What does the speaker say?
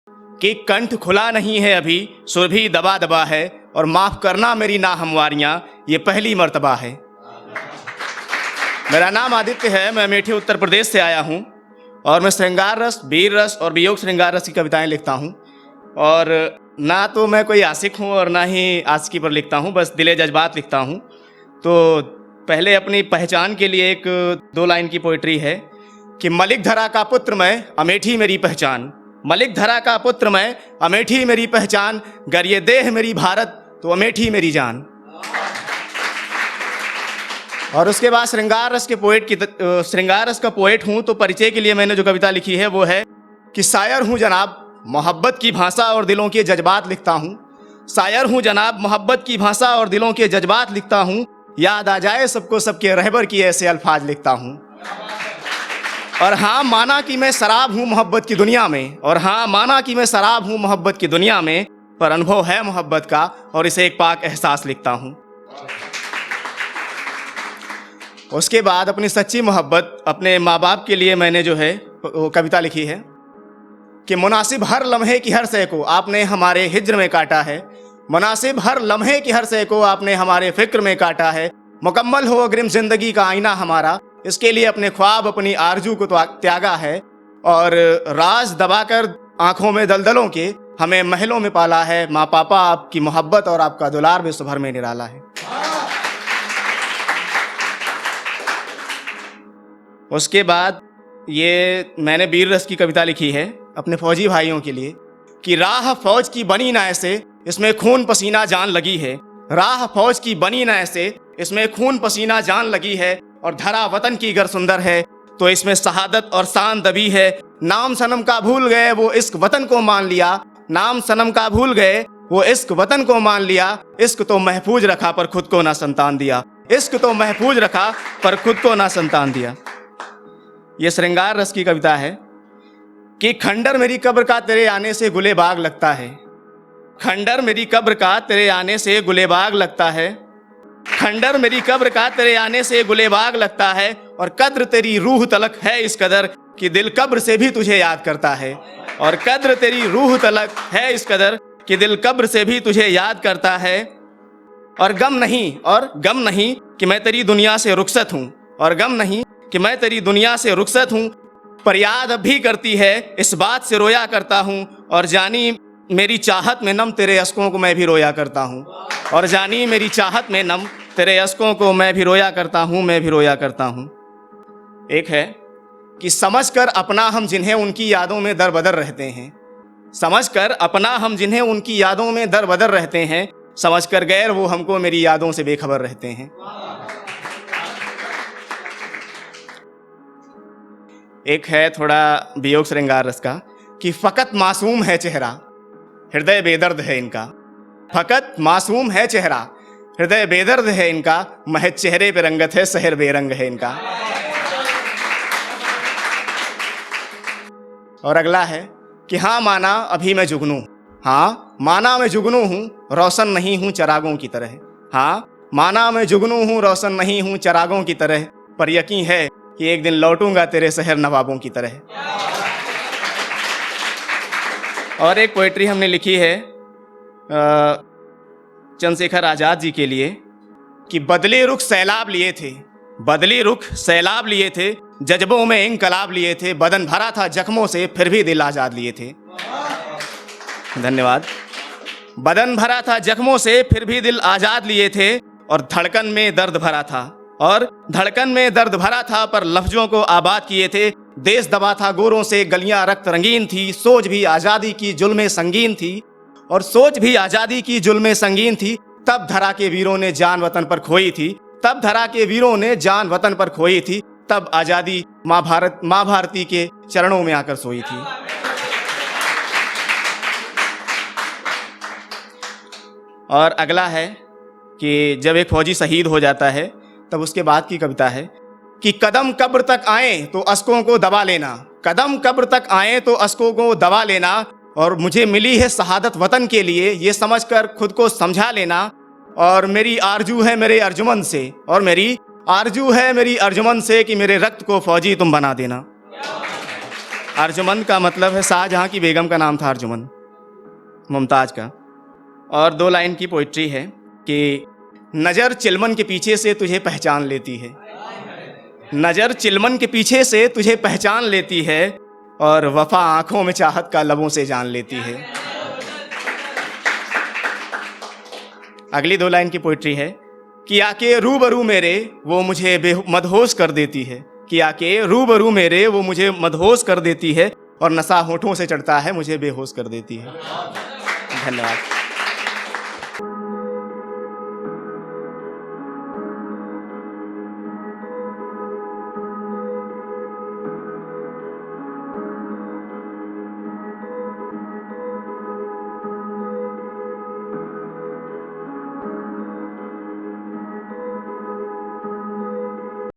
कि कंठ खुला नहीं है अभी, सुर भी दबा दबा है, और माफ़ करना मेरी नाहमवारियाँ, ये पहली मर्तबा है। मेरा नाम आदित्य है, मैं अमेठी उत्तर प्रदेश से आया हूँ और मैं श्रृंगार रस, वीर रस और वियोग श्रृंगार रस की कविताएं लिखता हूँ। और ना तो मैं कोई आशिक हूँ और ना ही आशिकी पर लिखता हूँ, बस दिले जज्बात लिखता हूँ। तो पहले अपनी पहचान के लिए एक 2 लाइन की पोइट्री है कि मलिक धरा का पुत्र मैं, अमेठी मेरी पहचान। मलिक धरा का पुत्र मैं, अमेठी मेरी पहचान। गर ये देह मेरी भारत, तो अमेठी मेरी जान। और उसके बाद श्रृंगार रस श्रृंगार रस का पोएट हूँ, तो परिचय के लिए मैंने जो कविता लिखी है वो है कि शायर हूँ जनाब, मोहब्बत की भाषा और दिलों के जज्बात लिखता हूँ। शायर हूँ जनाब, मोहब्बत की भाषा और दिलों के जज्बात लिखता हूँ। याद आ जाए सबको सबके रहबर की ऐसे अल्फाज लिखता हूँ। और हाँ माना कि मैं शराब हूँ मोहब्बत की दुनिया में, और हाँ माना कि मैं शराब हूँ मोहब्बत की दुनिया में, पर अनुभव है मोहब्बत का और इसे एक पाक एहसास लिखता हूँ। उसके बाद अपनी सच्ची मोहब्बत अपने माँ बाप के लिए मैंने जो है वो कविता लिखी है कि मुनासिब हर लम्हे की हर शय को आपने हमारे हिज्र में काटा है। मुनासिब हर लम्हे की हर शय को आपने हमारे फिक्र में काटा है। मुकम्मल हो अग्रिम जिंदगी का आईना हमारा, इसके लिए अपने ख्वाब अपनी आरजू को त्यागा है। और राज दबाकर आंखों में दलदलों के हमें महलों में पाला है। माँ पापा आपकी मोहब्बत और आपका दुलार विश्व भर में निराला है। उसके बाद ये मैंने वीर रस की कविता लिखी है अपने फौजी भाइयों के लिए कि राह फौज की बनी ना ऐसे, इसमें खून पसीना जान लगी है। राह फौज की बनी ना ऐसे, इसमें खून पसीना जान लगी है। और धरा वतन की गर सुंदर है, तो इसमें शहादत और शान दबी है। नाम सनम का भूल गए वो इश्क वतन को मान लिया। नाम सनम का भूल गए वो इश्क वतन को मान लिया। इश्क तो महफूज रखा पर खुद को ना संतान दिया। इश्क तो महफूज रखा पर खुद को ना संतान दिया। ये श्रृंगार रस की कविता है कि खंडर मेरी कब्र का तेरे आने से गुले बाग लगता है। खंडर मेरी कब्र का तेरे आने से गुले बाग लगता है। खंडर मेरी कब्र का तेरे आने से गुले बाग लगता है। और कद्र तेरी रूह तलक है इस कदर कि दिल कब्र से भी तुझे याद करता है। और कद्र तेरी रूह तलक है इस कदर कि दिल कब्र से भी तुझे याद करता है। और गम नहीं कि मैं तेरी दुनिया से रुखसत हूँ। और गम नहीं कि मैं तेरी दुनिया से रुखसत हूँ, पर याद अब भी करती है इस बात से रोया करता हूँ। और जानी मेरी चाहत में नम तेरे अश्कों को मैं भी रोया करता हूँ। और जानी मेरी चाहत में नम तेरे अश्कों को मैं भी रोया करता हूँ, मैं भी रोया करता हूँ। एक है कि समझ कर अपना हम जिन्हें उनकी यादों में दर बदर रहते हैं। समझ कर अपना हम जिन्हें उनकी यादों में दर बदर रहते हैं, समझ कर गैर वो हमको मेरी यादों से बेखबर रहते हैं। एक है थोड़ा वियोग श्रृंगार रस का कि फकत मासूम है चेहरा, हृदय बेदर्द है इनका। फकत मासूम है चेहरा, हृदय बेदर्द है इनका। महज चेहरे पे रंगत है, शहर बेरंग है इनका। और अगला है कि हाँ माना अभी मैं जुगनू, हाँ माना मैं जुगनू हूँ, रोशन नहीं हूँ चरागों की तरह। हाँ माना मैं जुगनू हूँ, रोशन नहीं हूँ चरागों की तरह, पर यकीन है कि एक दिन लौटूंगा तेरे शहर नवाबों की तरह। और एक पोइट्री हमने लिखी है चंद्रशेखर आज़ाद जी के लिए कि बदले रुख सैलाब लिए थे, बदले रुख सैलाब लिए थे, जज्बों में इंकलाब लिए थे, बदन भरा था जख्मों से फिर भी दिल आज़ाद लिए थे। धन्यवाद। बदन भरा था जख्मों से फिर भी दिल आज़ाद लिए थे, और धड़कन में दर्द भरा था, और धड़कन में दर्द भरा था, पर लफ्जों को आबाद किए थे। देश दबा था गोरों से, गलियां रक्त रंगीन थी, सोच भी आज़ादी की जुल्में संगीन थी, और सोच भी आज़ादी की जुल्में संगीन थी। तब धरा के वीरों ने जान वतन पर खोई थी, तब धरा के वीरों ने जान वतन पर खोई थी, तब आज़ादी माँ भारती के चरणों में आकर सोई थी। और अगला है कि जब एक फौजी शहीद हो जाता है तब उसके बाद की कविता है कि कदम कब्र तक आए तो अश्कों को दबा लेना, कदम कब्र तक आए तो अश्कों को दबा लेना, और मुझे मिली है शहादत वतन के लिए, ये समझकर खुद को समझा लेना। और मेरी आरजू है मेरे अर्जुमन से, और मेरी आरजू है मेरी अर्जुमन से कि मेरे रक्त को फौजी तुम बना देना। अर्जुमंद का मतलब है शाहजहां की बेगम का नाम था अर्जुमंद, मुमताज का। और 2 लाइन की पोइट्री है कि नज़र चिलमन के पीछे से तुझे पहचान लेती है, नज़र चिलमन के पीछे से तुझे पहचान लेती है, और वफा आंखों में चाहत का लबों से जान लेती है। अगली 2 लाइन की पोइट्री है कि आके रूबरू मेरे वो मुझे मदहोश कर देती है, कि आके रूबरू मेरे वो मुझे मदहोश कर देती है, और नशा होठों से चढ़ता है मुझे बेहोश कर देती है। धन्यवाद।